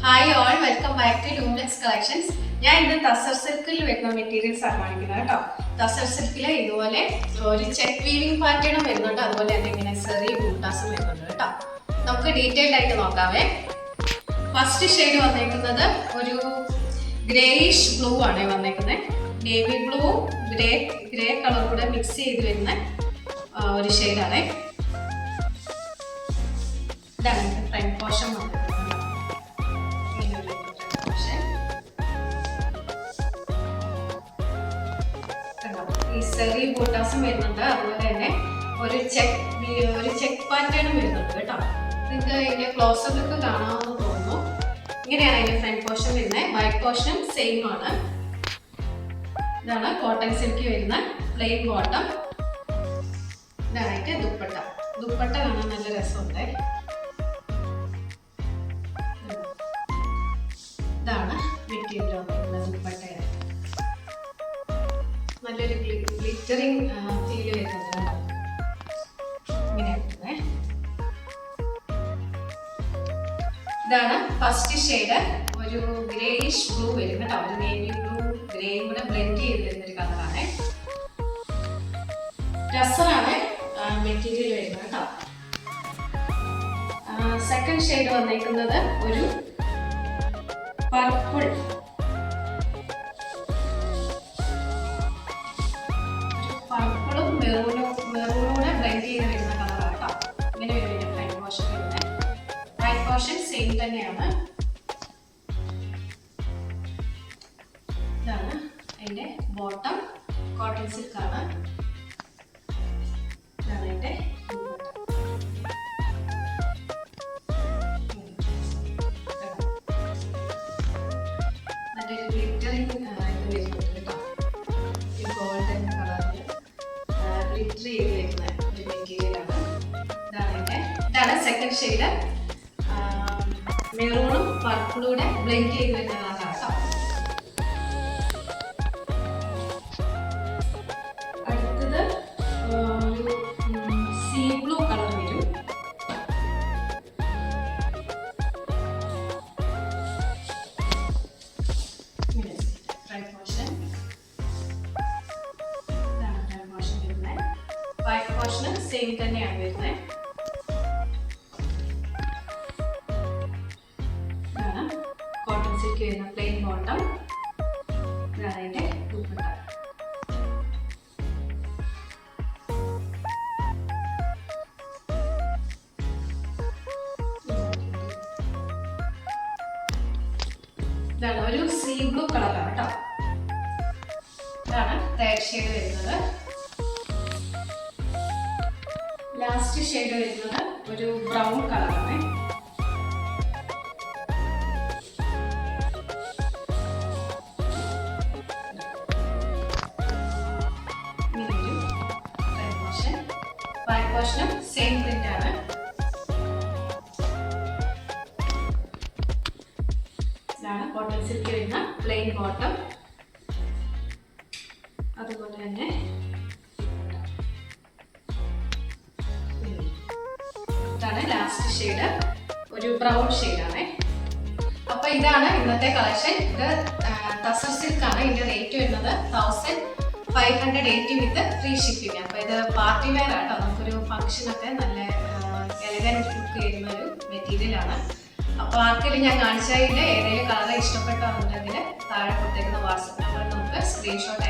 Hi all, welcome back to Luminex collections. ഞാൻ ഇന്ന് തസർ സിൽക്കിൽ വരുന്ന മെറ്റീരിയൽസ് ആണ് കാണിക്കുന്നത് കേട്ടോ. തസർ സിൽക്കിൽ ഇതുപോലെ ഒരു ചെക്ക് വീവിംഗ് പാറ്റേണും വരുന്നുണ്ട്, അതുപോലെ തന്നെ ഇങ്ങനെ ചെറിയ ബൂട്ടാസും വരുന്നുണ്ട് കേട്ടോ. നമുക്ക് ഡീറ്റെയിൽഡ് ആയിട്ട് നോക്കാവേ. ഫസ്റ്റ് ഷെയ്ഡ് വന്നേക്കുന്നത് ഒരു ഗ്രേയിഷ് ബ്ലൂ ആണ് വന്നേക്കുന്നത്. നേവി ബ്ലൂ ഗ്രേ കളർ കൂടെ മിക്സ് ചെയ്ത് വരുന്ന ഒരു ഷെയ്ഡാണ്. ഇതാണ് ഫ്രണ്ട് പോർഷൻ വന്നത്. ഈ ചെറിയ ബൂട്ടാസും വരുന്നുണ്ട്, അതുപോലെ തന്നെ ഒരു ചെക്ക് പാറ്റേണും വരുന്നുണ്ട് കേട്ടോ. നിങ്ങൾക്ക് ഇതിന്റെ ക്ലോസ് ലുക്ക് കാണാമെന്ന് തോന്നുന്നു. ഇങ്ങനെയാണ് അതിന്റെ ഫ്രണ്ട് പോർഷൻ വരുന്നത്. ബാക്ക് പോർഷൻ സെയിം ആണ്. ഇതാണ് കോട്ടൺ സിൽക്ക് വരുന്ന പ്ലെയിൻ ബോട്ടം. ഇതാണ് അതിന്റെ ദുപ്പട്ട കാണാൻ നല്ല രസമുണ്ട്. ഇതാണ് മെറ്റീരിയൽ വന്നിട്ടുള്ളത്. ദുപ്പട്ടയാണ് നല്ലൊരു ഗ്ലിറ്ററിങ് ഫീല് വരുന്നത്. ഇങ്ങനെയാണ്. ഇതാണ് ഫസ്റ്റ് ഷെയ്ഡ്. ഒരു ഗ്രേയിഷ് ബ്ലൂ വരും കേട്ടോ. ഒരു നേവി ബ്ലൂ ഗ്രേയും കൂടെ ബ്ലെൻഡ് ചെയ്ത് വരുന്നൊരു കളറാണ്. ടസറാണ് മെറ്റീരിയൽ വരുന്നത് കേട്ടോ. സെക്കൻഡ് ഷെയ്ഡ് വന്നേക്കുന്നത് ഒരു പർപ്പിൾ, പർപ്പിളും മെറൂണൂടെ ബ്ലെൻഡ് ചെയ്ത് വരുന്ന കളറാണ് കേട്ടോ. ഇങ്ങനെ വരും ഫ്രണ്ട് പോർഷൻ വരുന്നത്. ബാക്ക് പോർഷൻ സെയിം തന്നെയാണ്. ഇതാണ് അതിന്റെ ബോട്ടം. കോട്ടൺ സിൽക്ക് ആണ്. ഇതാണ് അതിന്റെ നല്ലൊരു ഗ്ലിറ്ററിങ് ഇത് വരുന്നുണ്ട് കേട്ടോ. ഗോൾഡൻ കളറിൽ ഗ്ലിറ്റർ ചെയ്ത് വരുന്ന ഒരു മെറ്റീരിയലാണ്. ഇതാണ് സെക്കൻഡ് ഷെയ്ഡ്. മെറൂണും പർപ്പിളൂടെ ബ്ലെൻഡ് ചെയ്ത് വരുന്ന കളറാണ് കേട്ടോ. അടുത്തത് ഒരു സീ ബ്ലൂ കളർ വരും. ഫ്രണ്ട് പോർഷൻ വരുന്നത്. ബാക്ക് പോർഷൻ സെയിം തന്നെയാണ് വരുന്നത്. ഇതാണ് കോട്ടൺ സിൽക്ക് വരുന്ന പ്ലെയിൻ ബോട്ടം. ഇതാണ് അതിന്റെ ദുപ്പട്ട. ഇതാണ് ഒരു സീ ബ്ലൂ കളറാണ് കേട്ടോ. ഇതാണ് തേർഡ് ഷെയ്ഡ് വരുന്നത്. ലാസ്റ്റ് ഷെയ്ഡ് വരുന്നത് ഒരു ബ്രൗൺ കളറാണ്. ബാക്ക് പോർഷനും സെയിം പ്രിന്റ് ആണ്. ഇതാണ് കോട്ടൺ സിൽക്ക് വരുന്ന പ്ലെയിൻ ബോട്ടം, അതുപോലെ തന്നെ ഇതാണ് ലാസ്റ്റ് ഷെയ്ഡ്, ഒരു ബ്രൗൺ ഷെയ്ഡാണ്. അപ്പൊ ഇതാണ് ഇന്നത്തെ കളക്ഷൻ. ഇത് തസർ സിൽക്ക് ആണ്. ഇതിന്റെ റേറ്റ് വരുന്നത് 1580 വിത്ത് ഫ്രീ ഷിപ്പിംഗ്. അപ്പൊ ഇത് പാർട്ടി വെയർ ആട്ടോ. നമുക്കൊരു ഫംഗ്ഷനൊക്കെ നല്ല എലഗന്റ് ലുക്ക് ചെയ്യുന്ന ഒരു മെറ്റീരിയൽ ആണ്. അപ്പൊ ആർക്കെങ്കിലും ഞാൻ കാണിച്ചതിൽ ഏതെങ്കിലും കളർ ഇഷ്ടപ്പെട്ടാണെന്നുണ്ടെങ്കിൽ താഴെ കൊടുത്തേക്കുന്ന വാട്സപ്പ് നമ്പർ നമുക്ക് സ്ക്രീൻഷോട്ട്